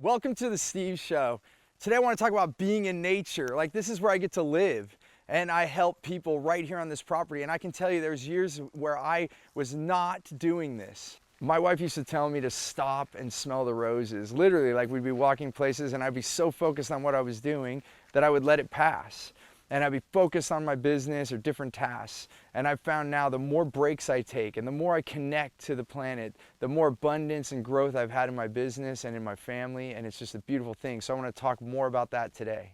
Welcome to the Steve Show. Today I want to talk about being in nature. Like, this is where I get to live, and I help people right here on this property. And I can tell you there's years where I was not doing this. My wife used to tell me to stop and smell the roses. Literally, like, we'd be walking places and I'd be so focused on what I was doing that I would let it pass. And I'd be focused on my business or different tasks. And I've found now the more breaks I take and the more I connect to the planet, the more abundance and growth I've had in my business and in my family, and it's just a beautiful thing. So I want to talk more about that today.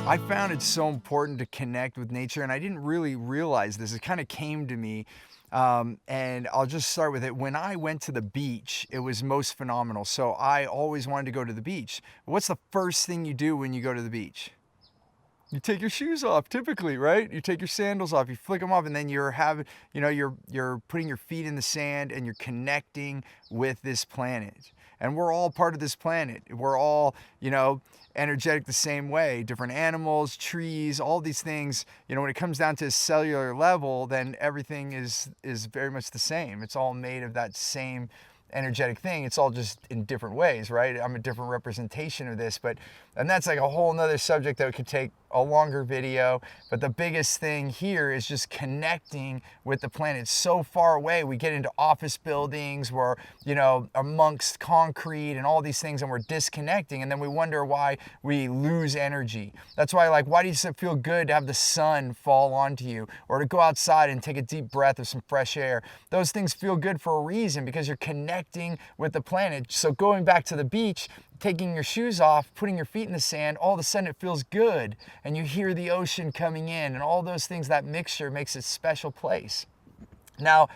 I found it so important to connect with nature, and I didn't really realize this. It kind of came to me. And I'll just start with it. When I went to the beach, it was most phenomenal. So I always wanted to go to the beach. What's the first thing you do when you go to the beach? You take your shoes off, typically, right? You take your sandals off, you flick them off, and then you're putting your feet in the sand and you're connecting with this planet. And we're all part of this planet. We're all, energetic the same way. Different animals, trees, all these things. When it comes down to a cellular level, then everything is very much the same. It's all made of that same energetic thing. It's all just in different ways, right? I'm a different representation of this, and that's like a whole nother subject that could take a longer video. But the biggest thing here is just connecting with the planet. It's so far away. We get into office buildings, we're, amongst concrete and all these things, and we're disconnecting, and then we wonder why we lose energy. That's why, why does it feel good to have the sun fall onto you, or to go outside and take a deep breath of some fresh air? Those things feel good for a reason, because you're connecting with the planet. So going back to the beach, taking your shoes off, putting your feet in the sand, all of a sudden it feels good, and you hear the ocean coming in, and all those things, that mixture makes it a special place. Now,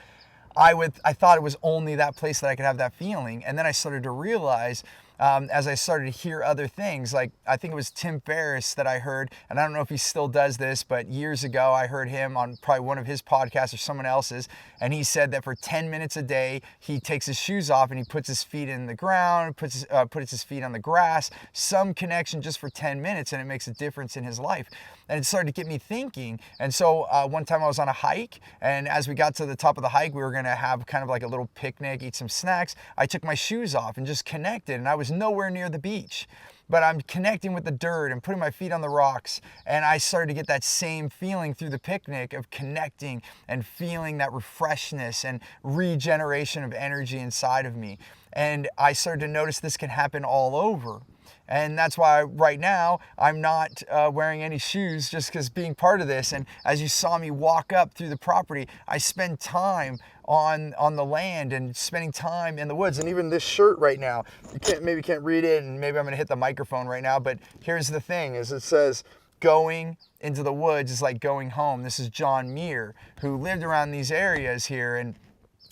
I thought it was only that place that I could have that feeling, and then I started to realize, as I started to hear other things, like I think it was Tim Ferriss that I heard, and I don't know if he still does this, but years ago I heard him on probably one of his podcasts or someone else's, and he said that for 10 minutes a day he takes his shoes off and he puts his feet in the ground, puts his feet on the grass, some connection just for 10 minutes, and it makes a difference in his life. And it started to get me thinking. And so one time I was on a hike, and as we got to the top of the hike, we were gonna have kind of like a little picnic, eat some snacks. I took my shoes off and just connected, and I was nowhere near the beach, but I'm connecting with the dirt and putting my feet on the rocks, and I started to get that same feeling through the picnic of connecting and feeling that refreshness and regeneration of energy inside of me. And I started to notice this can happen all over. And that's why right now I'm not wearing any shoes, just because being part of this. And as you saw me walk up through the property, I spend time on the land and spending time in the woods. And even this shirt right now, you can't read it, and maybe I'm gonna hit the microphone right now, but here's the thing, is it says, going into the woods is like going home. This is John Muir, who lived around these areas here, and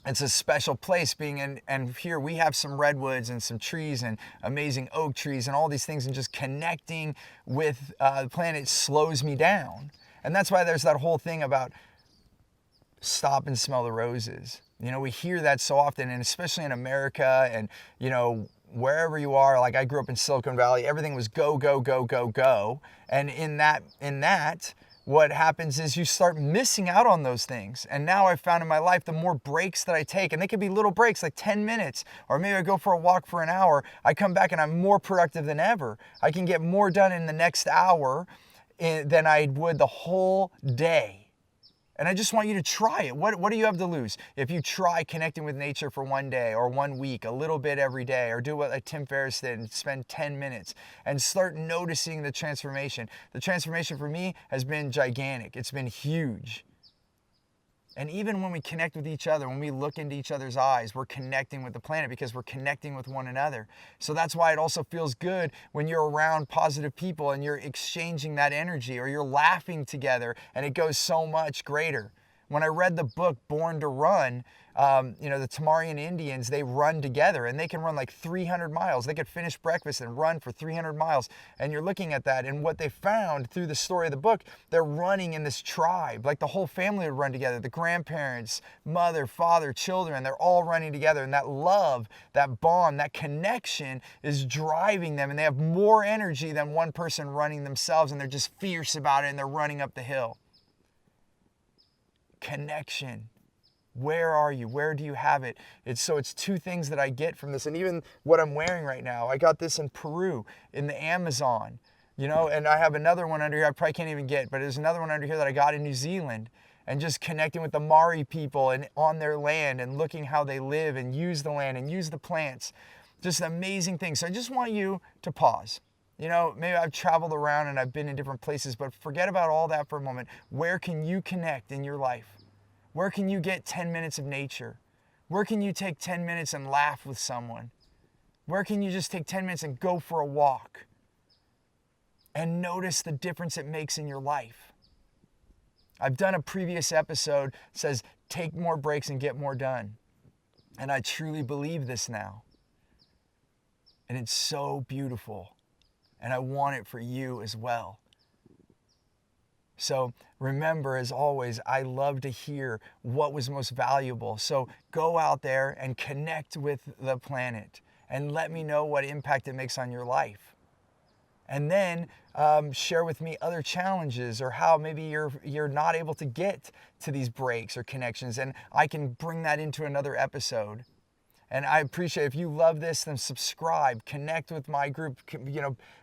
it's a special place being in, and here we have some redwoods and some trees and amazing oak trees and all these things, and just connecting with the planet slows me down. And that's why there's that whole thing about stop and smell the roses. We hear that so often, and especially in America, and wherever you are. Like, I grew up in Silicon Valley, everything was go, go, go, go, go. And in that, what happens is you start missing out on those things. And now I've found in my life, the more breaks that I take, and they could be little breaks, like 10 minutes, or maybe I go for a walk for an hour, I come back and I'm more productive than ever. I can get more done in the next hour than I would the whole day. And I just want you to try it. What do you have to lose? If you try connecting with nature for one day or 1 week, a little bit every day, or do what Tim Ferriss did and spend 10 minutes and start noticing the transformation. The transformation for me has been gigantic. It's been huge. And even when we connect with each other, when we look into each other's eyes, we're connecting with the planet, because we're connecting with one another. So that's why it also feels good when you're around positive people and you're exchanging that energy, or you're laughing together, and it goes so much greater. When I read the book Born to Run, the Tamarian Indians, they run together, and they can run like 300 miles. They could finish breakfast and run for 300 miles. And you're looking at that, and what they found through the story of the book, they're running in this tribe. Like, the whole family would run together. The grandparents, mother, father, children, they're all running together. And that love, that bond, that connection is driving them. And they have more energy than one person running themselves, and they're just fierce about it, and they're running up the hill. connection. Where are you? Where do you have it? It's two things that I get from this. And even what I'm wearing right now, I got this in Peru, in the Amazon, and I have another one under here I probably can't even get, but there's another one under here that I got in New Zealand, and just connecting with the Maori people and on their land and looking how they live and use the land and use the plants. Just amazing things. So I just want you to pause. Maybe I've traveled around and I've been in different places, but forget about all that for a moment. Where can you connect in your life? Where can you get 10 minutes of nature? Where can you take 10 minutes and laugh with someone? Where can you just take 10 minutes and go for a walk and notice the difference it makes in your life? I've done a previous episode that says take more breaks and get more done. And I truly believe this now. And it's so beautiful. And I want it for you as well. So remember, as always, I love to hear what was most valuable. So go out there and connect with the planet and let me know what impact it makes on your life. And then share with me other challenges or how maybe you're not able to get to these breaks or connections, and I can bring that into another episode. And I appreciate if you love this, then subscribe, connect with my group,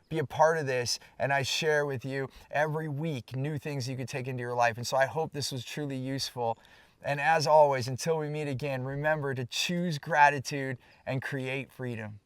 be a part of this. And I share with you every week new things you could take into your life. And so I hope this was truly useful. And as always, until we meet again, remember to choose gratitude and create freedom.